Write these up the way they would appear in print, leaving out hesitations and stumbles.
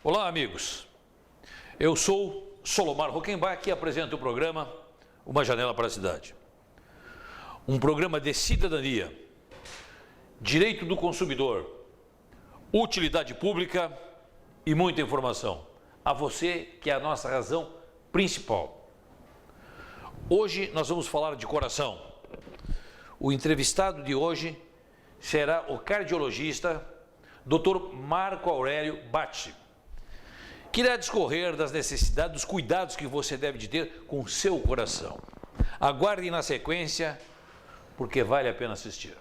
Olá, amigos. Eu sou Solomar Rockenbach e apresento o programa Uma Janela para a Cidade. Um programa de cidadania, direito do consumidor, utilidade pública e muita informação. A você, que é a nossa razão principal. Hoje nós vamos falar de coração. O entrevistado de hoje será o cardiologista Dr. Marco Aurélio Bacci, que irá discorrer das necessidades, dos cuidados que você deve de ter com o seu coração. Aguardem na sequência, porque vale a pena assistir.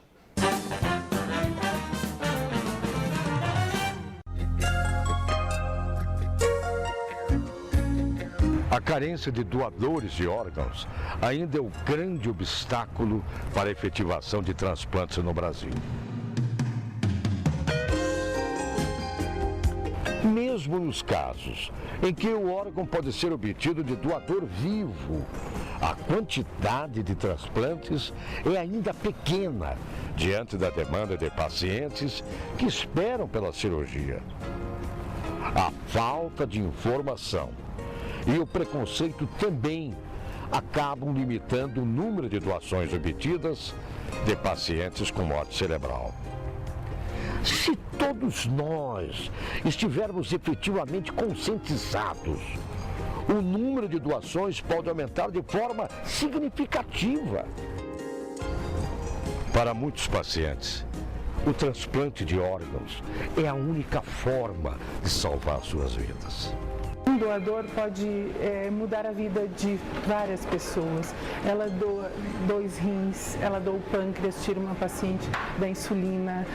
A carência de doadores de órgãos ainda é o grande obstáculo para a efetivação de transplantes no Brasil. Mesmo nos casos em que o órgão pode ser obtido de doador vivo, a quantidade de transplantes é ainda pequena diante da demanda de pacientes que esperam pela cirurgia. A falta de informação e o preconceito também acabam limitando o número de doações obtidas de pacientes com morte cerebral. Se todos nós estivermos efetivamente conscientizados, o número de doações pode aumentar de forma significativa. Para muitos pacientes, o transplante de órgãos é a única forma de salvar suas vidas. Um doador pode mudar a vida de várias pessoas. Ela doa 2 rins, ela doa o pâncreas, tira uma paciente da insulina,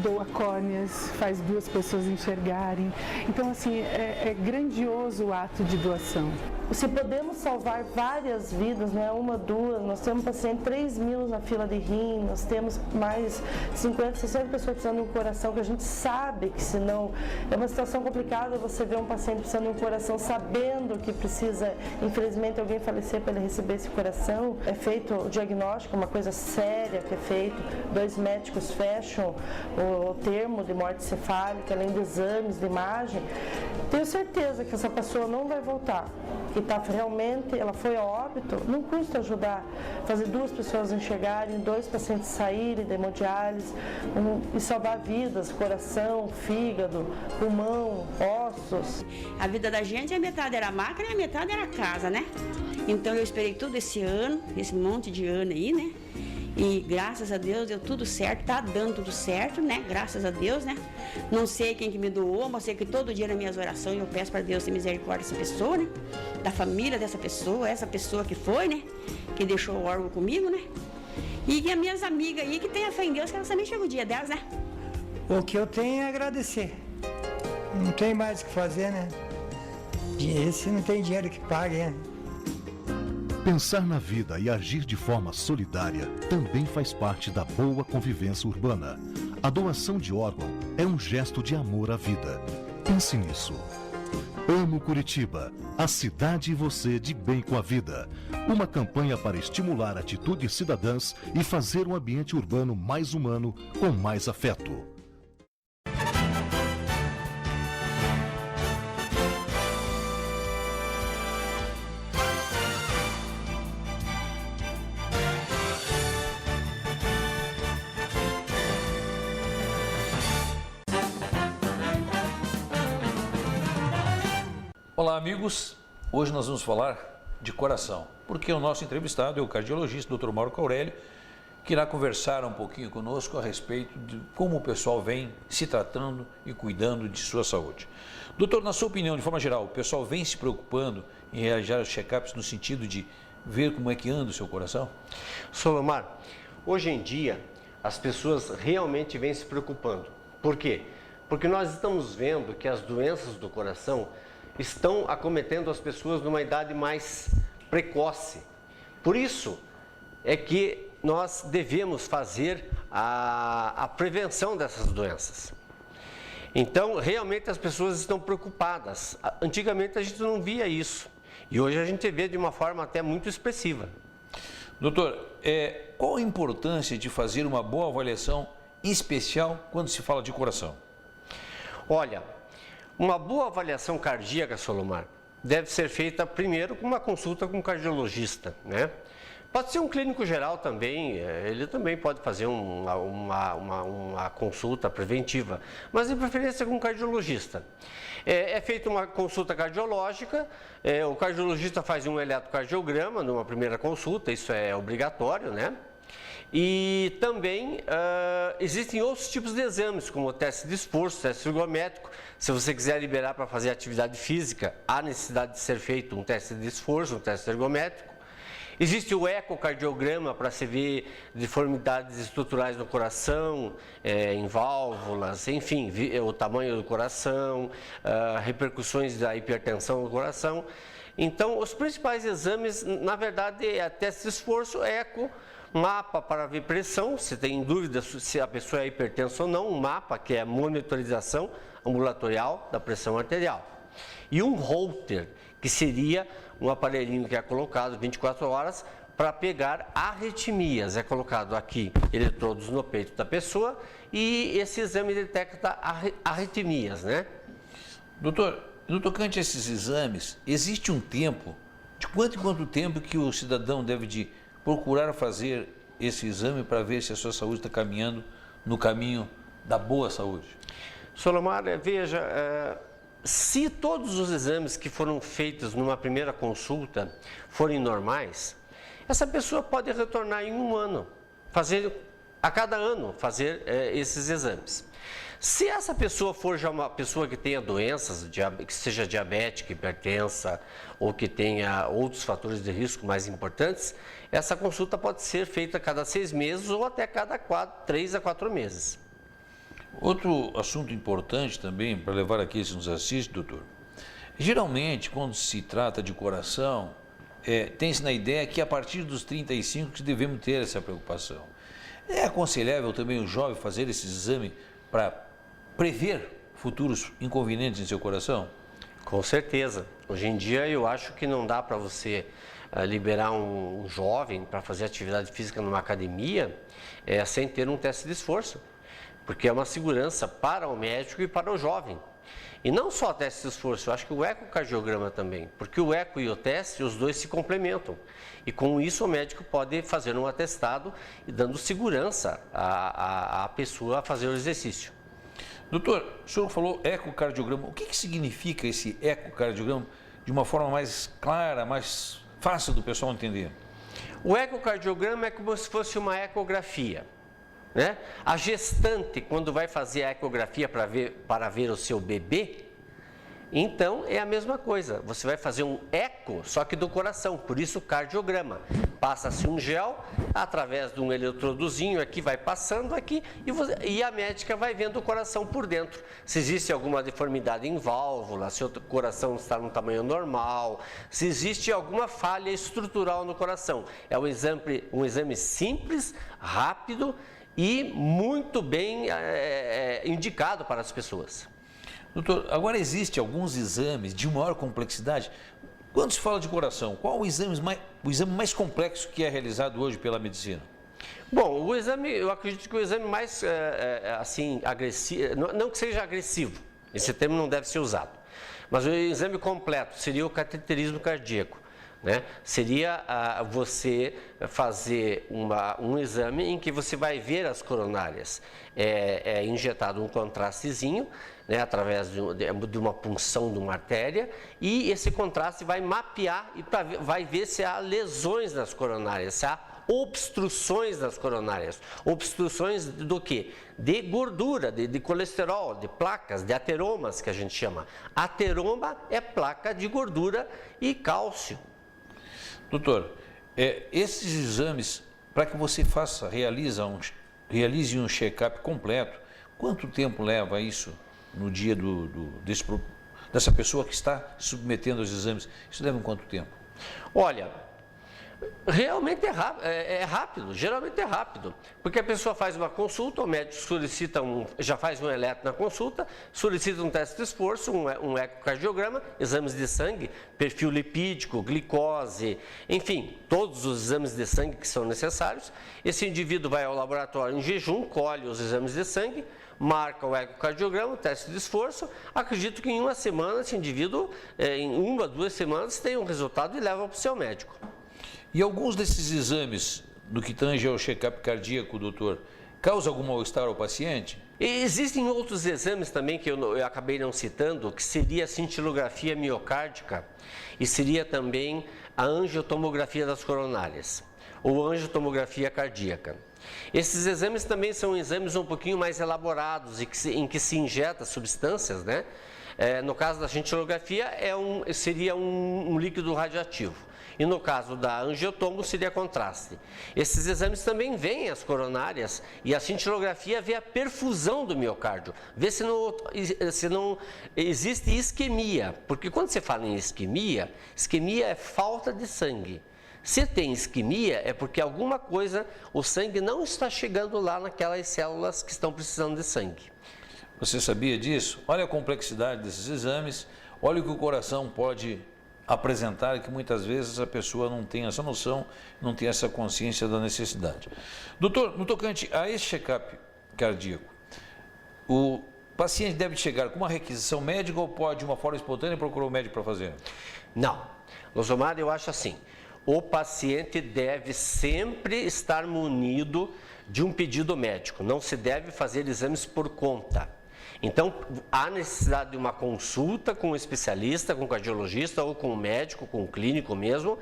doa córneas, faz 2 pessoas enxergarem. Então, assim, é grandioso o ato de doação. Se podemos salvar várias vidas, não é uma, 2, nós temos paciente 3.000 na fila de rim, nós temos mais 50, 60 pessoas precisando de um coração, que a gente sabe que senão é uma situação complicada você ver um paciente precisando de um coração sabendo que precisa, infelizmente, alguém falecer para ele receber esse coração. É feito o diagnóstico, uma coisa séria que é feito, 2 médicos fecham o termo de morte cefálica, além de exames de imagem. Tenho certeza que essa pessoa não vai voltar. Que tá realmente, ela foi a óbito, não custa ajudar, fazer 2 pessoas enxergarem, 2 pacientes saírem da hemodiálise e salvar vidas, coração, fígado, pulmão, ossos. A vida da gente, a metade era máquina e a metade era casa, né? Então eu esperei todo esse ano, esse monte de ano aí, né? E graças a Deus deu tudo certo, tá dando tudo certo, né? Graças a Deus, né? Não sei quem que me doou, mas sei que todo dia nas minhas orações eu peço para Deus ter misericórdia dessa pessoa, né? Da família dessa pessoa, essa pessoa que foi, né? Que deixou o órgão comigo, né? E as minhas amigas aí que têm a fé em Deus, que elas também chegam o dia delas, né? O que eu tenho é agradecer. Não tem mais o que fazer, né? Esse não tem dinheiro que pague, né? Pensar na vida e agir de forma solidária também faz parte da boa convivência urbana. A doação de órgão é um gesto de amor à vida. Pense nisso. Amo Curitiba, a cidade e você de bem com a vida. Uma campanha para estimular atitudes cidadãs e fazer um ambiente urbano mais humano, com mais afeto. Olá, amigos. Hoje nós vamos falar de coração, porque o nosso entrevistado é o cardiologista Dr. Marco Aurélio, que irá conversar um pouquinho conosco a respeito de como o pessoal vem se tratando e cuidando de sua saúde. Doutor, na sua opinião, de forma geral, o pessoal vem se preocupando em realizar os check-ups no sentido de ver como é que anda o seu coração? Solomar, hoje em dia as pessoas realmente vêm se preocupando. Por quê? Porque nós estamos vendo que as doenças do coração estão acometendo as pessoas numa idade mais precoce. Por isso é que nós devemos fazer a prevenção dessas doenças. Então, realmente as pessoas estão preocupadas. Antigamente a gente não via isso e hoje a gente vê de uma forma até muito expressiva. Doutor, qual a importância de fazer uma boa avaliação, em especial quando se fala de coração? Olha, Uma boa avaliação cardíaca, Solomar, deve ser feita primeiro com uma consulta com um cardiologista, né? Pode ser um clínico geral também, ele também pode fazer uma consulta preventiva, mas de preferência com um cardiologista. É feita uma consulta cardiológica, o cardiologista faz um eletrocardiograma numa primeira consulta, isso é obrigatório, né? E também existem outros tipos de exames, como o teste de esforço, teste ergométrico. Se você quiser liberar para fazer atividade física, há necessidade de ser feito um teste de esforço, um teste ergométrico. Existe o ecocardiograma para se ver deformidades estruturais no coração, em válvulas, enfim, o tamanho do coração, repercussões da hipertensão do coração. Então, os principais exames, na verdade, é teste de esforço, eco, mapa para ver pressão, se tem dúvida se a pessoa é hipertensa ou não, um mapa que é a monitorização ambulatorial da pressão arterial. E um Holter, que seria um aparelhinho que é colocado 24 horas para pegar arritmias. É colocado aqui eletrodos no peito da pessoa e esse exame detecta arritmias, né? Doutor, no tocante a esses exames, existe um tempo, de quanto em quanto tempo que o cidadão deve de procurar fazer esse exame para ver se a sua saúde está caminhando no caminho da boa saúde? Solomar, veja, se todos os exames que foram feitos numa primeira consulta forem normais, essa pessoa pode retornar em um ano, a cada ano fazer esses exames. Se essa pessoa for já uma pessoa que tenha doenças, que seja diabética, hipertensa ou que tenha outros fatores de risco mais importantes, essa consulta pode ser feita a cada 6 meses ou até cada 3 a 4 meses. Outro assunto importante também, para levar aqui se nos assiste, doutor, geralmente quando se trata de coração, tem-se na ideia que a partir dos 35 que devemos ter essa preocupação. É aconselhável também o jovem fazer esse exame para prever futuros inconvenientes em seu coração? Com certeza. Hoje em dia eu acho que não dá para você liberar um jovem para fazer atividade física numa academia sem ter um teste de esforço, porque é uma segurança para o médico e para o jovem. E não só o teste de esforço, eu acho que o ecocardiograma também, porque o eco e o teste, os dois se complementam. E com isso o médico pode fazer um atestado e dando segurança à pessoa a fazer o exercício. Doutor, o senhor falou ecocardiograma. O que significa esse ecocardiograma de uma forma mais clara, mais fácil do pessoal entender? O ecocardiograma é como se fosse uma ecografia, né? A gestante, quando vai fazer a ecografia para ver o seu bebê, então é a mesma coisa. Você vai fazer um eco, só que do coração, por isso cardiograma. Passa-se um gel, através de um eletrodozinho aqui, vai passando aqui e a médica vai vendo o coração por dentro. Se existe alguma deformidade em válvula, se o coração está no tamanho normal, se existe alguma falha estrutural no coração. É um exame simples, rápido e muito bem indicado para as pessoas. Doutor, agora existe alguns exames de maior complexidade. Quando se fala de coração, qual o exame mais complexo que é realizado hoje pela medicina? Bom, eu acredito que o exame mais assim, agressivo, não que seja agressivo, esse termo não deve ser usado, mas o exame completo seria o cateterismo cardíaco. Né? Seria você fazer um exame em que você vai ver as coronárias. É injetado um contrastezinho, né, através de uma punção de uma artéria, e esse contraste vai mapear e vai ver se há lesões nas coronárias, se há obstruções nas coronárias. Obstruções do quê? De gordura, de colesterol, de placas, de ateromas, que a gente chama. Ateroma é placa de gordura e cálcio. Doutor, esses exames, para que você realize um check-up completo, quanto tempo leva isso no dia dessa pessoa que está submetendo aos exames? Isso leva quanto tempo? Olha, realmente é rápido, geralmente é rápido, porque a pessoa faz uma consulta, o médico solicita já faz um eletro na consulta, solicita um teste de esforço, um ecocardiograma, exames de sangue, perfil lipídico, glicose, enfim, todos os exames de sangue que são necessários. Esse indivíduo vai ao laboratório em jejum, colhe os exames de sangue, marca o ecocardiograma, o teste de esforço. Acredito que em uma semana esse indivíduo, em 1 a 2 semanas, tem um resultado e leva para o seu médico. E alguns desses exames, no que tange ao check-up cardíaco, doutor, causa algum mal-estar ao paciente? E existem outros exames também que eu acabei não citando, que seria a cintilografia miocárdica e seria também a angiotomografia das coronárias, ou angiotomografia cardíaca. Esses exames também são exames um pouquinho mais elaborados e em que se injeta substâncias, né? No caso da cintilografia, seria um líquido radioativo. E no caso da angiotomo seria contraste. Esses exames também veem as coronárias e a cintilografia vê a perfusão do miocárdio, vê se não existe isquemia, porque quando você fala em isquemia, isquemia é falta de sangue. Se tem isquemia é porque alguma coisa, o sangue não está chegando lá naquelas células que estão precisando de sangue. Você sabia disso? Olha a complexidade desses exames, olha o que o coração pode apresentar, que muitas vezes a pessoa não tem essa noção, não tem essa consciência da necessidade. Doutor, no tocante a esse check-up cardíaco, o paciente deve chegar com uma requisição médica ou pode, de uma forma espontânea, procurar o médico para fazer? Não. Losomar, eu acho assim, o paciente deve sempre estar munido de um pedido médico, não se deve fazer exames por conta. Então, há necessidade de uma consulta com um especialista, com um cardiologista ou com um médico, com um clínico mesmo,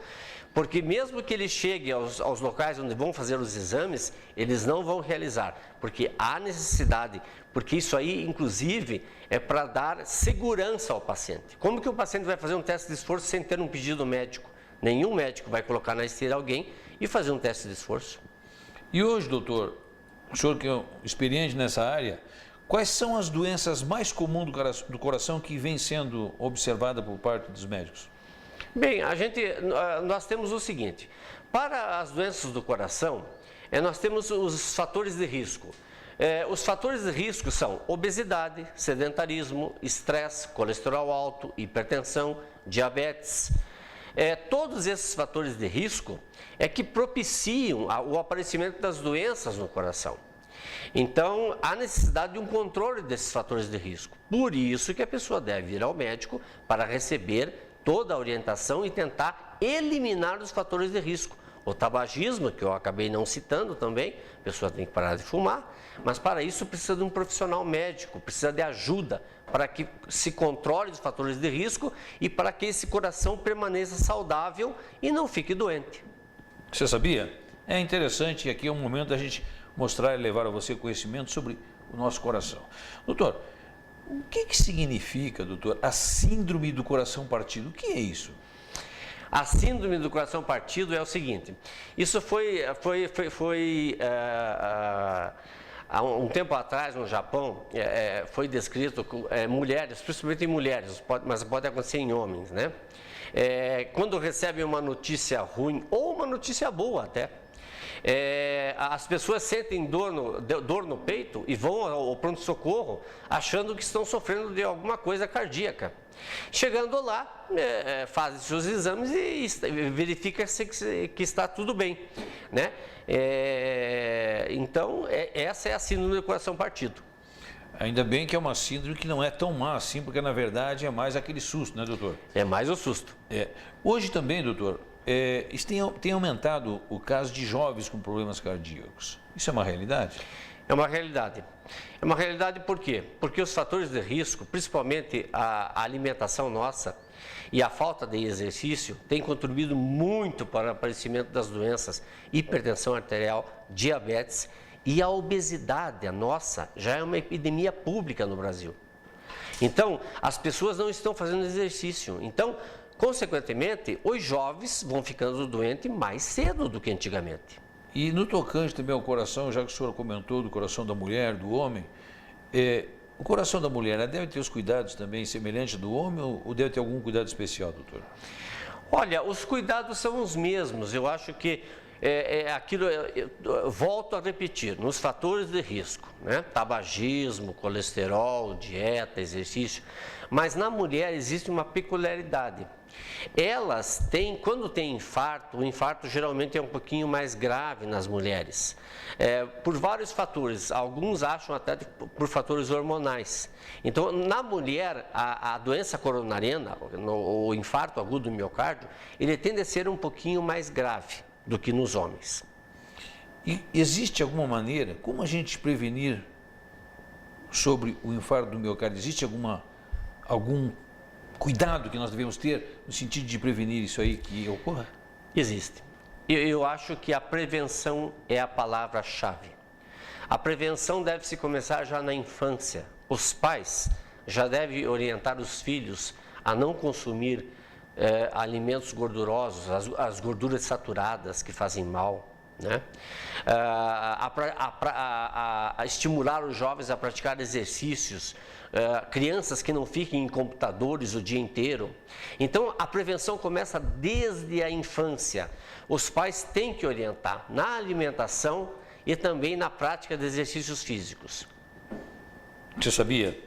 porque mesmo que ele chegue aos locais onde vão fazer os exames, eles não vão realizar, porque há necessidade, porque isso aí, inclusive, é para dar segurança ao paciente. Como que o paciente vai fazer um teste de esforço sem ter um pedido médico? Nenhum médico vai colocar na esteira alguém e fazer um teste de esforço. E hoje, doutor, o senhor que é experiente nessa área, quais são as doenças mais comuns do coração que vem sendo observada por parte dos médicos? Bem, nós temos o seguinte, para as doenças do coração, nós temos os fatores de risco. Os fatores de risco são obesidade, sedentarismo, estresse, colesterol alto, hipertensão, diabetes. Todos esses fatores de risco que propiciam o aparecimento das doenças no coração. Então, há necessidade de um controle desses fatores de risco. Por isso que a pessoa deve ir ao médico para receber toda a orientação e tentar eliminar os fatores de risco. O tabagismo, que eu acabei não citando também, a pessoa tem que parar de fumar, mas para isso precisa de um profissional médico, precisa de ajuda para que se controle os fatores de risco e para que esse coração permaneça saudável e não fique doente. Você sabia? É interessante e aqui é um momento da gente mostrar e levar a você conhecimento sobre o nosso coração. Doutor, o que significa, doutor, a síndrome do coração partido? O que é isso? A síndrome do coração partido é o seguinte, isso há um tempo atrás no Japão, foi descrito mulheres, principalmente em mulheres, mas pode acontecer em homens, né? Quando recebem uma notícia ruim ou uma notícia boa até, as pessoas sentem dor no peito e vão ao pronto-socorro achando que estão sofrendo de alguma coisa cardíaca. Chegando lá, fazem seus exames e verifica-se que está tudo bem, né? Então, essa é a síndrome do coração partido. Ainda bem que é uma síndrome que não é tão má assim, porque na verdade é mais aquele susto, né, doutor? É mais o susto. Hoje também, doutor, isso tem aumentado o caso de jovens com problemas cardíacos. Isso é uma realidade? É uma realidade. É uma realidade por quê? Porque os fatores de risco, principalmente a alimentação nossa e a falta de exercício, têm contribuído muito para o aparecimento das doenças hipertensão arterial, diabetes e a obesidade, a nossa, já é uma epidemia pública no Brasil. Então, as pessoas não estão fazendo exercício. Então, consequentemente, os jovens vão ficando doentes mais cedo do que antigamente. E no tocante também ao coração, já que o senhor comentou do coração da mulher, do homem, o coração da mulher deve ter os cuidados também semelhantes do homem ou deve ter algum cuidado especial, doutor? Olha, os cuidados são os mesmos. Eu acho que volto a repetir, nos fatores de risco, né? Tabagismo, colesterol, dieta, exercício. Mas na mulher existe uma peculiaridade. elas têm, quando tem infarto, o infarto geralmente é um pouquinho mais grave nas mulheres, por vários fatores, alguns acham até por fatores hormonais. Então, na mulher, a doença coronariana, o infarto agudo do miocárdio, ele tende a ser um pouquinho mais grave do que nos homens. E existe alguma maneira, como a gente prevenir sobre o infarto do miocárdio? Existe algum cuidado que nós devemos ter no sentido de prevenir isso aí que ocorra? Existe. Eu acho que a prevenção é a palavra-chave. A prevenção deve se começar já na infância. Os pais já devem orientar os filhos a não consumir alimentos gordurosos, as gorduras saturadas que fazem mal, né? A estimular os jovens a praticar exercícios, crianças que não fiquem em computadores o dia inteiro. Então, a prevenção começa desde a infância. Os pais têm que orientar na alimentação e também na prática de exercícios físicos. Você sabia?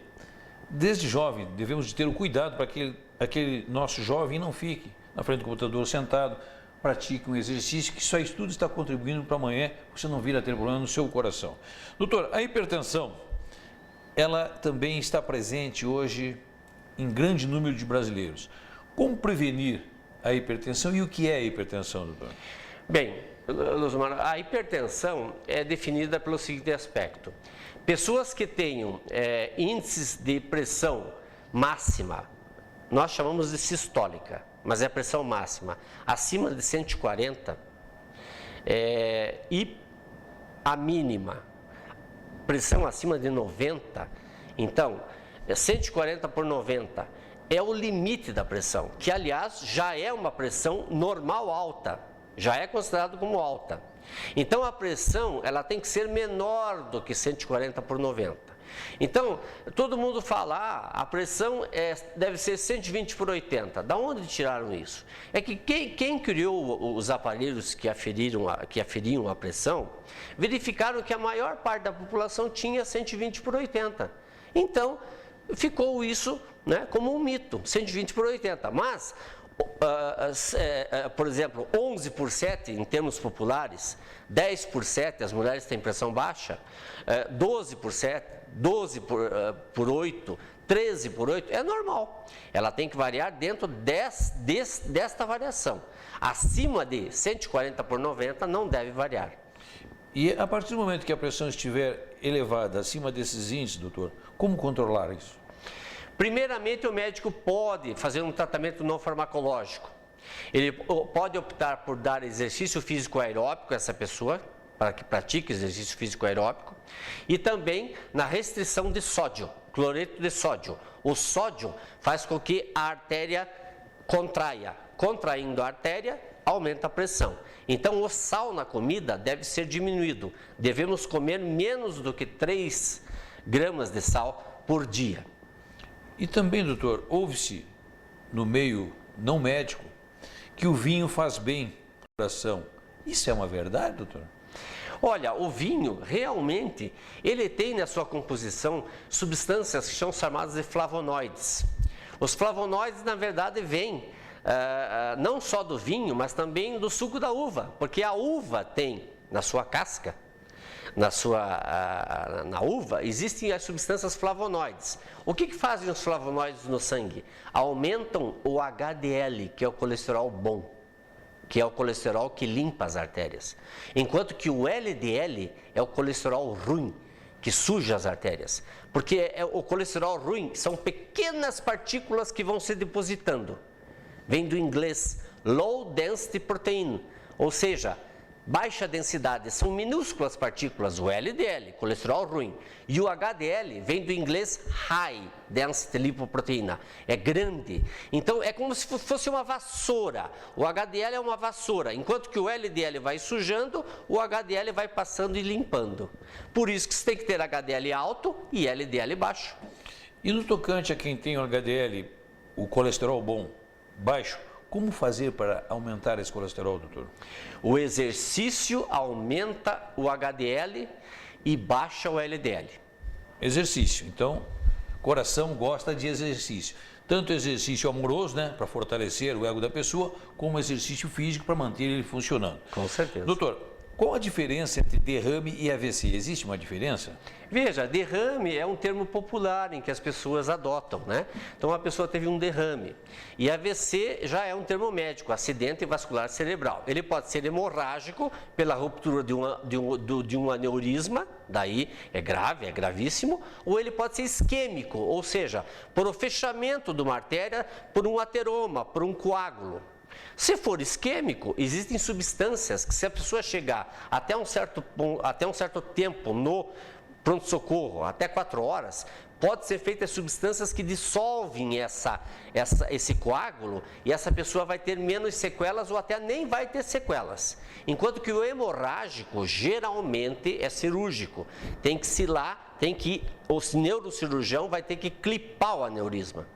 Desde jovem, devemos de ter o cuidado para que aquele nosso jovem não fique na frente do computador sentado, pratique um exercício, que só isso tudo está contribuindo para amanhã você não vir a ter problema no seu coração. Doutor, a hipertensão, ela também está presente hoje em grande número de brasileiros. Como prevenir a hipertensão e o que é a hipertensão, doutor? Bem, Luzmar, a hipertensão é definida pelo seguinte aspecto. Pessoas que tenham índices de pressão máxima, nós chamamos de sistólica, mas é a pressão máxima, acima de 140, e a mínima, pressão acima de 90, então, 140 por 90 é o limite da pressão, que aliás já é uma pressão normal alta, já é considerado como alta. Então a pressão ela tem que ser menor do que 140 por 90. Então, todo mundo fala, a pressão deve ser 120 por 80. Da onde tiraram isso? É que quem criou os aparelhos que aferiam a pressão, verificaram que a maior parte da população tinha 120 por 80. Então, ficou isso, né, como um mito, 120 por 80. Mas, por exemplo, 11 por 7 em termos populares, 10 por 7 as mulheres têm pressão baixa, 12 por 7, 12 por 8, 13 por 8, é normal. Ela tem que variar dentro desta variação. Acima de 140 por 90 não deve variar. E a partir do momento que a pressão estiver elevada acima desses índices, doutor, como controlar isso? Primeiramente, o médico pode fazer um tratamento não farmacológico. Ele pode optar por dar exercício físico aeróbico a essa pessoa, para que pratique exercício físico aeróbico, e também na restrição de sódio, cloreto de sódio. O sódio faz com que a artéria contraia. Contraindo a artéria, aumenta a pressão. Então, o sal na comida deve ser diminuído. Devemos comer menos do que 3 gramas de sal por dia. E também, doutor, ouve-se no meio não médico que o vinho faz bem para o coração. Isso é uma verdade, doutor? Olha, o vinho, realmente, ele tem na sua composição substâncias que são chamadas de flavonoides. Os flavonoides, na verdade, vêm não só do vinho, mas também do suco da uva, porque a uva tem na sua casca, na uva, existem as substâncias flavonoides. O que fazem os flavonoides no sangue? Aumentam o HDL, que é o colesterol bom, que é o colesterol que limpa as artérias. Enquanto que o LDL é o colesterol ruim, que suja as artérias. Porque o colesterol ruim são pequenas partículas que vão se depositando. Vem do inglês Low Density Protein, ou seja, baixa densidade, são minúsculas partículas, o LDL, colesterol ruim, e o HDL vem do inglês High Density Lipoproteína, é grande. Então é como se fosse uma vassoura, o HDL é uma vassoura, enquanto que o LDL vai sujando, o HDL vai passando e limpando. Por isso que você tem que ter HDL alto e LDL baixo. E no tocante a quem tem o HDL, o colesterol bom, baixo, como fazer para aumentar esse colesterol, doutor? O exercício aumenta o HDL e baixa o LDL. Exercício. Então, coração gosta de exercício. tanto exercício amoroso, né, para fortalecer o ego da pessoa, como exercício físico para manter ele funcionando. Com certeza. Doutor, qual a diferença entre derrame e AVC? Existe uma diferença? Veja, derrame é um termo popular em que as pessoas adotam, né? Então a pessoa teve um derrame. E AVC já é um termo médico, acidente vascular cerebral. Ele pode ser hemorrágico pela ruptura de um aneurisma, daí é grave, é gravíssimo, ou ele pode ser isquêmico, ou seja, por o fechamento de uma artéria, por um ateroma, por um coágulo. Se for isquêmico, existem substâncias que, se a pessoa chegar até um certo tempo no pronto-socorro, até 4 horas, pode ser feitas substâncias que dissolvem esse coágulo e essa pessoa vai ter menos sequelas ou até nem vai ter sequelas. Enquanto que o hemorrágico geralmente é cirúrgico. O neurocirurgião vai ter que clipar o aneurisma.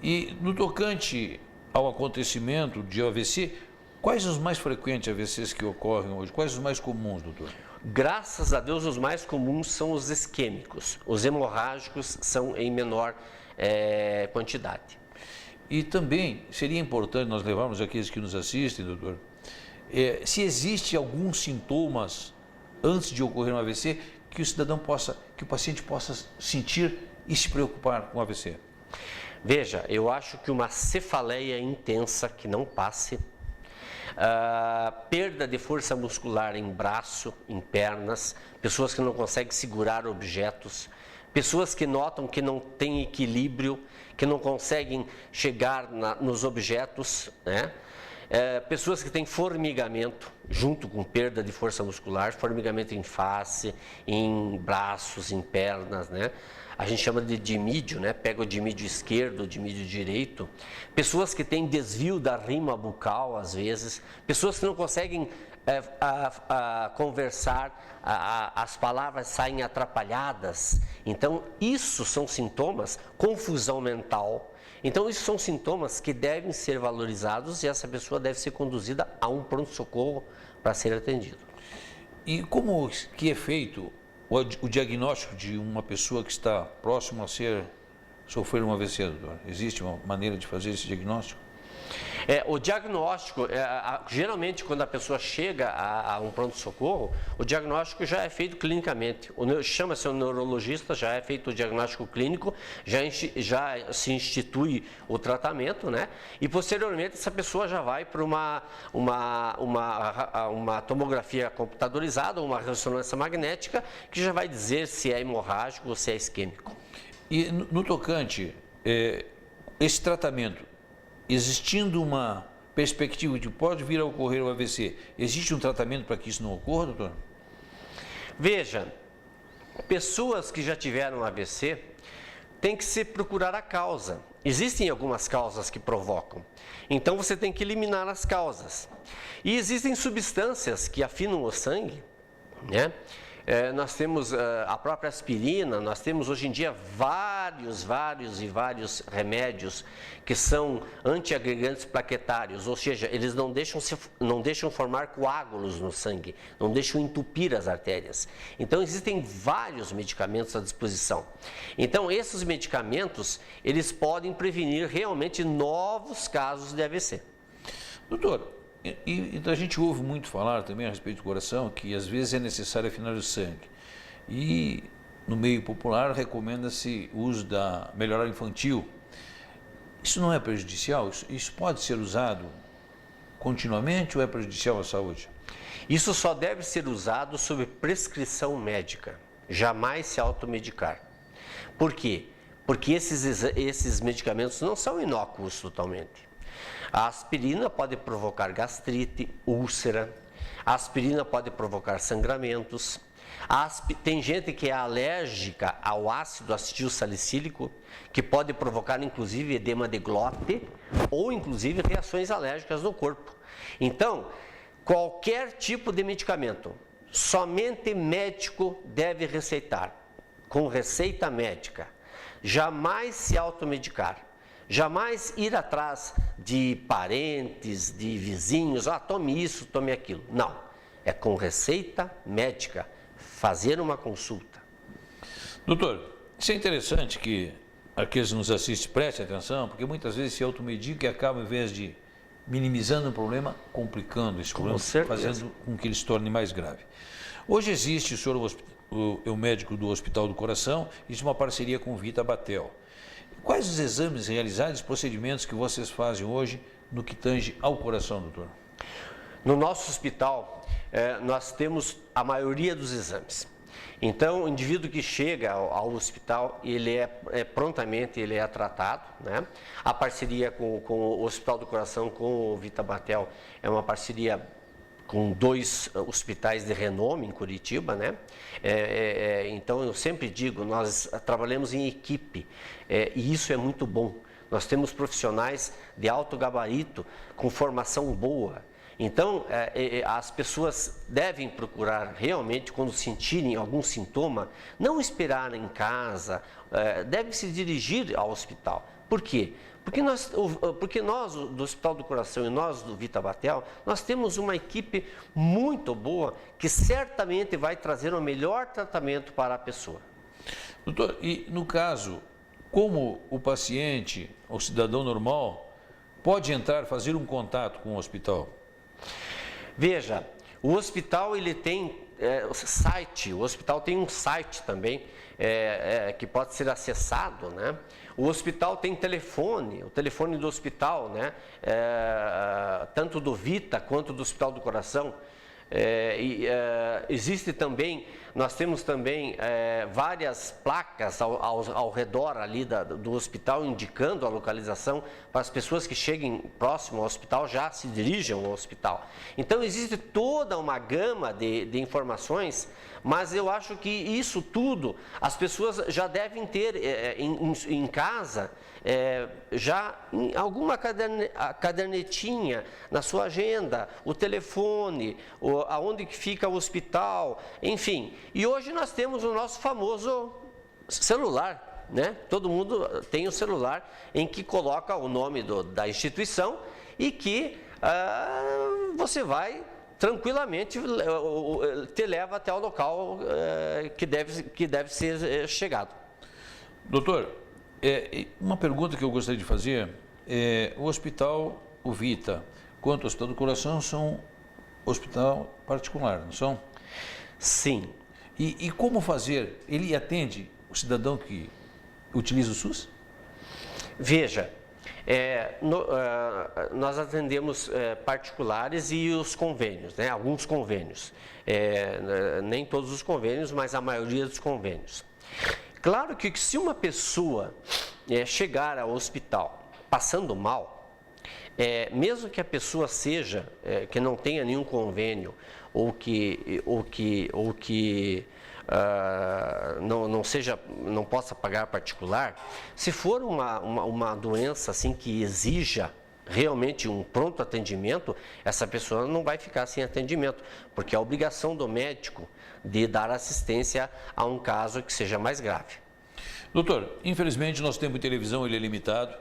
E no tocante ao acontecimento de AVC, quais os mais frequentes AVCs que ocorrem hoje? Quais os mais comuns, doutor? Graças a Deus, os mais comuns são os isquêmicos. Os hemorrágicos são em menor quantidade. E também seria importante nós levarmos aqueles que nos assistem, doutor, se existe alguns sintomas antes de ocorrer um AVC que o paciente possa sentir e se preocupar com o AVC. Veja, eu acho que uma cefaleia intensa que não passe, perda de força muscular em braço, em pernas, pessoas que não conseguem segurar objetos, pessoas que notam que não têm equilíbrio, que não conseguem chegar nos objetos, né? Pessoas que têm formigamento, junto com perda de força muscular, formigamento em face, em braços, em pernas, né? A gente chama de dimídio, né? Pega o dimídio esquerdo, o dimídio direito. Pessoas que têm desvio da rima bucal, às vezes. Pessoas que não conseguem conversar, as palavras saem atrapalhadas. Então, isso são sintomas, confusão mental. Então, isso são sintomas que devem ser valorizados e essa pessoa deve ser conduzida a um pronto-socorro para ser atendido. E como que é feito o diagnóstico de uma pessoa que está próxima a sofrer um AVC, doutor? Existe uma maneira de fazer esse diagnóstico? O diagnóstico, geralmente quando a pessoa chega a um pronto-socorro, o diagnóstico já é feito clinicamente. Chama-se o neurologista, já é feito o diagnóstico clínico, já se institui o tratamento, né? E posteriormente essa pessoa já vai para uma tomografia computadorizada, uma ressonância magnética, que já vai dizer se é hemorrágico ou se é isquêmico. E no tocante, esse tratamento, existindo uma perspectiva de pode vir a ocorrer o AVC, existe um tratamento para que isso não ocorra, doutor? Veja, pessoas que já tiveram AVC tem que se procurar a causa. Existem algumas causas que provocam, então você tem que eliminar as causas. E existem substâncias que afinam o sangue, né? Nós temos a própria aspirina, nós temos hoje em dia vários remédios que são antiagregantes plaquetários, ou seja, eles não deixam formar coágulos no sangue, não deixam entupir as artérias. Então existem vários medicamentos à disposição. Então esses medicamentos, eles podem prevenir realmente novos casos de AVC. Doutor, e a gente ouve muito falar também a respeito do coração, que às vezes é necessário afinar o sangue. E no meio popular recomenda-se o uso da melhora infantil. Isso não é prejudicial? Isso pode ser usado continuamente ou é prejudicial à saúde? Isso só deve ser usado sob prescrição médica, jamais se automedicar. Por quê? Porque esses medicamentos não são inócuos totalmente. A aspirina pode provocar gastrite, úlcera, a aspirina pode provocar sangramentos, tem gente que é alérgica ao ácido acetilsalicílico, que pode provocar inclusive edema de glote ou inclusive reações alérgicas no corpo. Então, qualquer tipo de medicamento, somente médico deve receitar, com receita médica, jamais se automedicar. Jamais ir atrás de parentes, de vizinhos, tome isso, tome aquilo. Não, é com receita médica, fazer uma consulta. Doutor, isso é interessante que aqueles que nos assistem prestem atenção, porque muitas vezes se automedicam e acabam, em vez de minimizando o problema, complicando esse problema, fazendo com que ele se torne mais grave. Hoje existe, o senhor é o médico do Hospital do Coração, existe uma parceria com o Vita Batel. Quais os exames realizados, os procedimentos que vocês fazem hoje no que tange ao coração, doutor? No nosso hospital, nós temos a maioria dos exames. Então, o indivíduo que chega ao hospital, ele prontamente ele é tratado, né? A parceria com o Hospital do Coração, com o Vita Batel, é uma parceria com 2 hospitais de renome em Curitiba, né? Então, eu sempre digo, nós trabalhamos em equipe, e isso é muito bom. Nós temos profissionais de alto gabarito, com formação boa. Então, as pessoas devem procurar realmente, quando sentirem algum sintoma, não esperar em casa, devem se dirigir ao hospital. Por quê? Porque nós do Hospital do Coração e nós do Vita Batel, nós temos uma equipe muito boa que certamente vai trazer o melhor tratamento para a pessoa. Doutor, e no caso, como o paciente, o cidadão normal, pode entrar, fazer um contato com o hospital? Veja, o hospital ele tem site, o hospital tem um site também que pode ser acessado, né? O hospital tem telefone, o telefone do hospital, né? Tanto do Vita quanto do Hospital do Coração. Existe também, nós temos também várias placas ao redor ali do hospital indicando a localização para as pessoas que cheguem próximo ao hospital já se dirijam ao hospital. Então existe toda uma gama de informações, mas eu acho que isso tudo as pessoas já devem ter em casa, já em alguma cadernetinha na sua agenda, o telefone, aonde que fica o hospital, enfim. E hoje nós temos o nosso famoso celular, né? Todo mundo tem o celular em que coloca o nome da instituição e que você vai tranquilamente, te leva até o local que deve ser chegado. Doutor, uma pergunta que eu gostaria de fazer, o hospital, o Vita, quanto o Hospital do Coração, são hospital particular, não são? Sim. E como fazer? Ele atende o cidadão que utiliza o SUS? Veja, nós atendemos particulares e os convênios, né? Alguns convênios. Nem todos os convênios, mas a maioria dos convênios. Claro que se uma pessoa chegar ao hospital passando mal, mesmo que a pessoa seja, que não tenha nenhum convênio ou que não possa pagar particular, se for uma doença assim que exija realmente um pronto atendimento, essa pessoa não vai ficar sem atendimento, porque é a obrigação do médico de dar assistência a um caso que seja mais grave. Doutor, infelizmente nosso tempo de televisão ele é limitado.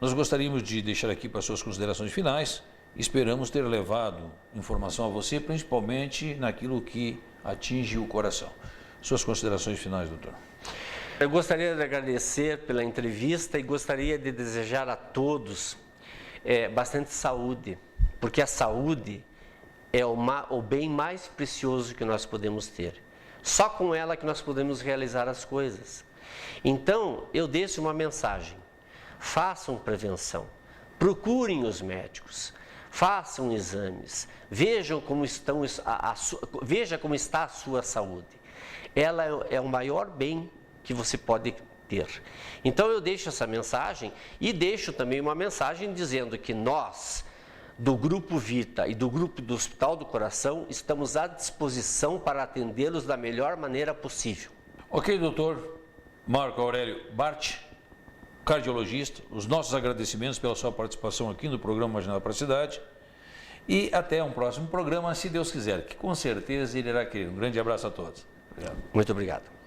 Nós gostaríamos de deixar aqui para suas considerações finais. Esperamos ter levado informação a você, principalmente naquilo que atinge o coração. Suas considerações finais, doutor. Eu gostaria de agradecer pela entrevista e gostaria de desejar a todos bastante saúde, porque a saúde é o bem mais precioso que nós podemos ter. Só com ela que nós podemos realizar as coisas. Então, eu deixo uma mensagem. Façam prevenção, procurem os médicos, façam exames, vejam como está a sua saúde. Ela é o maior bem que você pode ter. Então eu deixo essa mensagem e deixo também uma mensagem dizendo que nós, do Grupo Vita e do Grupo do Hospital do Coração, estamos à disposição para atendê-los da melhor maneira possível. Ok, doutor Marco Aurélio Bart, cardiologista, os nossos agradecimentos pela sua participação aqui no programa Uma Janela para a Cidade e até um próximo programa, se Deus quiser, que com certeza ele irá querer. Um grande abraço a todos. Obrigado. Muito obrigado.